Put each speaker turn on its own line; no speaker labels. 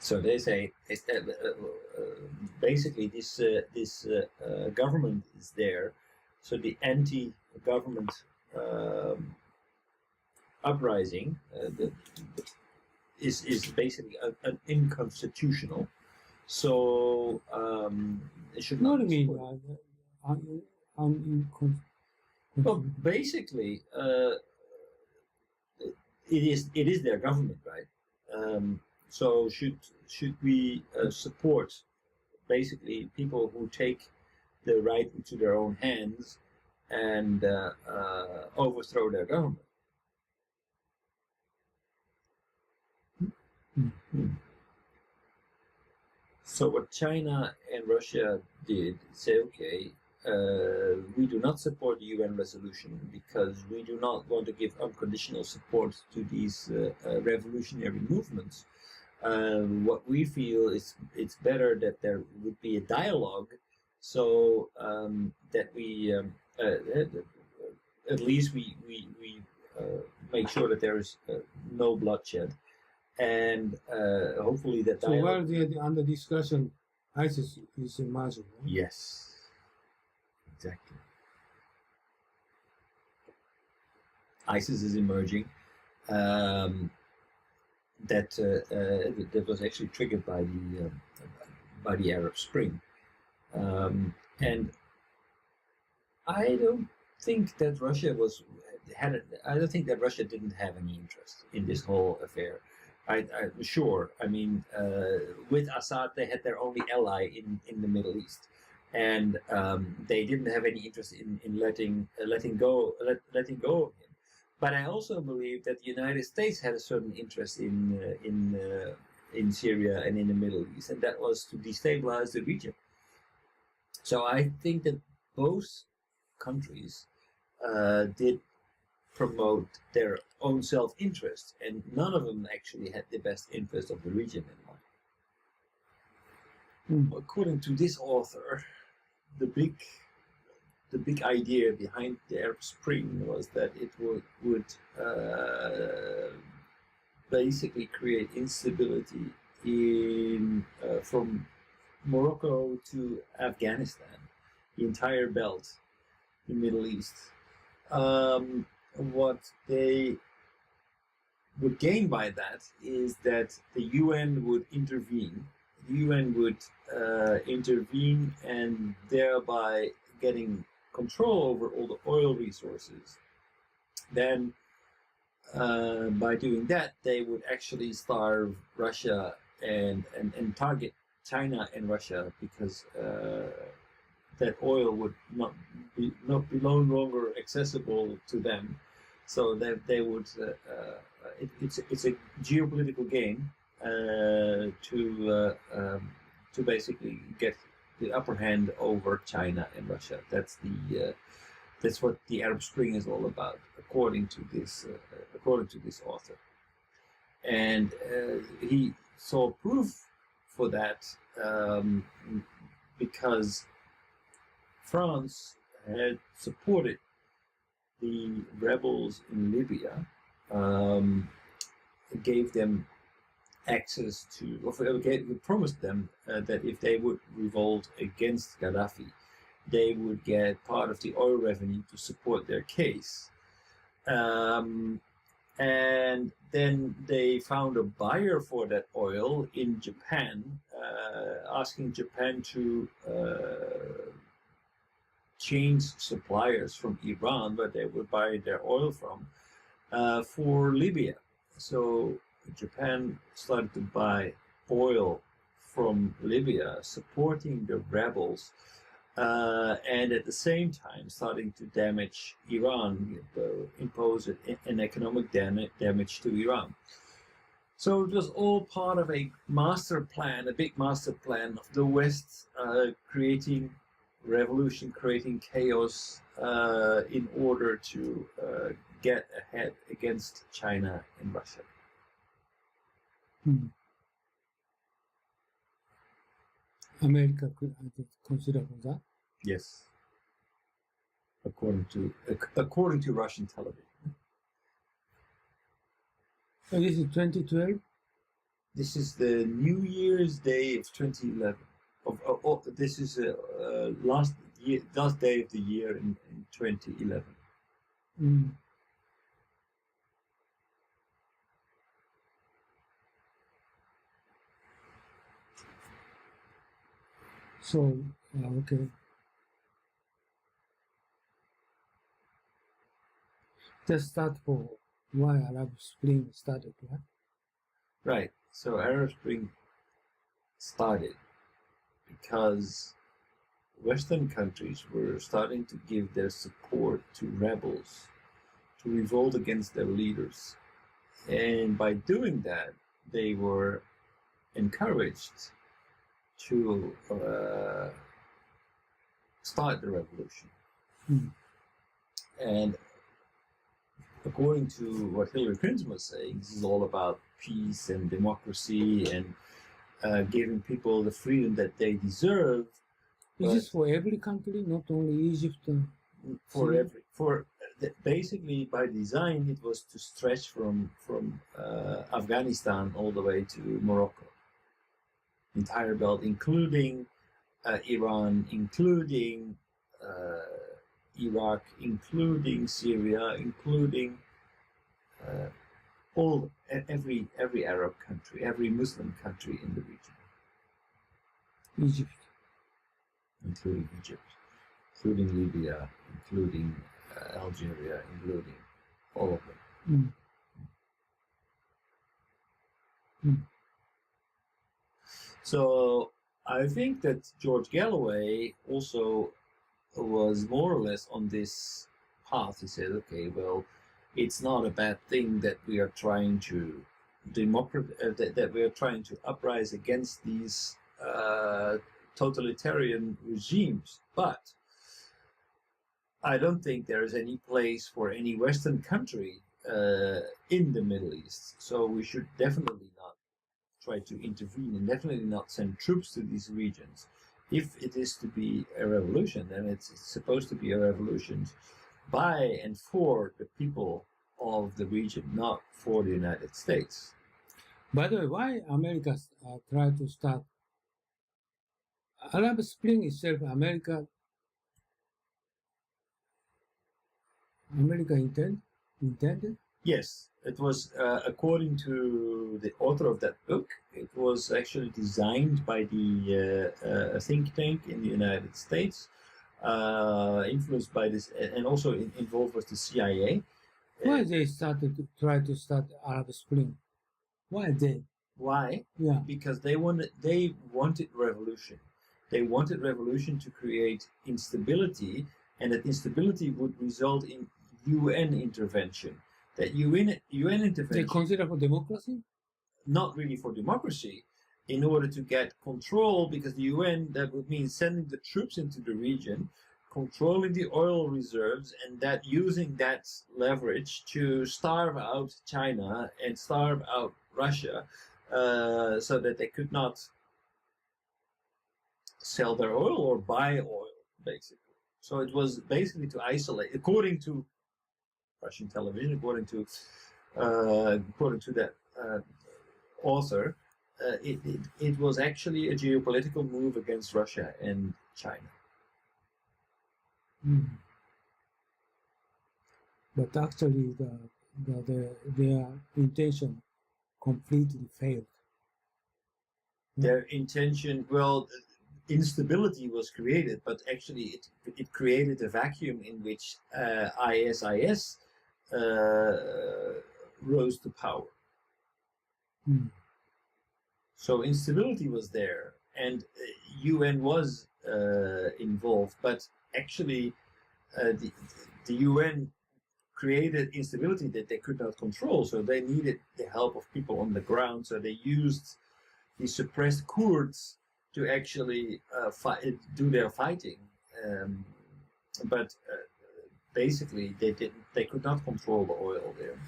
So they say basically this government is there, so the anti-government uprising is basically an unconstitutional. So it should not
mean
well, basically, it is their government, right? So should we support basically people who take the right into their own hands and overthrow their government? Mm-hmm. So what China and Russia did, say, okay, we do not support the UN resolution because we do not want to give unconditional support to these revolutionary movements. What we feel is it's better that there would be a dialogue, so that we at least we make sure that there is no bloodshed, and hopefully that dialogue.
So while under discussion, ISIS is emerging. Right?
Yes. Exactly. ISIS is emerging. That was actually triggered by the Arab Spring, and I don't think that Russia I don't think that Russia didn't have any interest in this whole affair. Sure. I mean, with Assad, they had their only ally in the Middle East. And they didn't have any interest in letting go of him. But I also believe that the United States had a certain interest in Syria and in the Middle East, and that was to destabilize the region. So I think that both countries did promote their own self-interest, and none of them actually had the best interest of the region in mind. According to this author, the big idea behind the Arab Spring was that it would basically create instability from Morocco to Afghanistan, the entire belt, the Middle East. What they would gain by that is that the UN would intervene. The UN would intervene and thereby getting control over all the oil resources. Then by doing that, they would actually starve Russia and target China and Russia, because that oil would not be no longer accessible to them. So that they would it's a geopolitical game to basically get the upper hand over China and Russia. That's what the Arab Spring is all about, according to this author. And he saw proof for that because France had supported the rebels in Libya, gave them access to, or promised them that if they would revolt against Gaddafi, they would get part of the oil revenue to support their case. And then they found a buyer for that oil in Japan, asking Japan to change suppliers from Iran, where they would buy their oil from, for Libya. So Japan started to buy oil from Libya, supporting the rebels, and at the same time starting to damage Iran, impose an economic damage to Iran. So it was all part of a master plan, a big master plan of the West, creating revolution, creating chaos, in order to get ahead against China and Russia.
America could consider that?
Yes, according to Russian television.
So this is 2012?
This is the New Year's Day of 2011. This is last day of the year in 2011.
Mm. So, okay. Just start for why Arab Spring started, right?
Right. So Arab Spring started because Western countries were starting to give their support to rebels to revolt against their leaders. And by doing that, they were encouraged to start the revolution.
Mm.
And according to what Hillary Clinton was saying, this is all about peace and democracy and giving people the freedom that they deserve.
Is this for every country, not only Egypt?
Basically by design, it was to stretch from Afghanistan all the way to Morocco, entire belt, including Iran, including Iraq, including Syria, including every Arab country, every Muslim country in the region,
Egypt.
including Egypt, including Libya, including Algeria, including all of them.
Mm. Mm.
So I think that George Galloway also was more or less on this path. He said, okay, well, it's not a bad thing that we are trying to that we are trying to uprise against these totalitarian regimes, but I don't think there is any place for any Western country in the Middle East. So we should definitely not try to intervene and definitely not send troops to these regions. If it is to be a revolution, then it's supposed to be a revolution by and for the people of the region, not for the United States.
By the way, why America tried to start Arab Spring itself? America intended?
Yes, it was according to the author of that book. It was actually designed by the think tank in the United States, influenced by this, and also involved with the CIA.
Why they try to start Arab Spring? Why they?
Why?
Yeah.
Because they wanted revolution. They wanted revolution to create instability, and that instability would result in UN intervention. That UN intervention.
They consider for democracy?
Not really for democracy, in order to get control, because the UN, that would mean sending the troops into the region, controlling the oil reserves, and that using that leverage to starve out China and starve out Russia, so that they could not sell their oil or buy oil, basically. So it was basically to isolate, according to Russian television, according to that author, it was actually a geopolitical move against Russia and China.
Mm. But actually, their intention completely failed.
Their intention, well, instability was created, but actually it created a vacuum in which ISIS rose to power.
Mm.
So instability was there, and UN was involved, but actually the UN created instability that they could not control, so they needed the help of people on the ground, so they used the suppressed Kurds to actually do their fighting, but basically they could not control the oil there.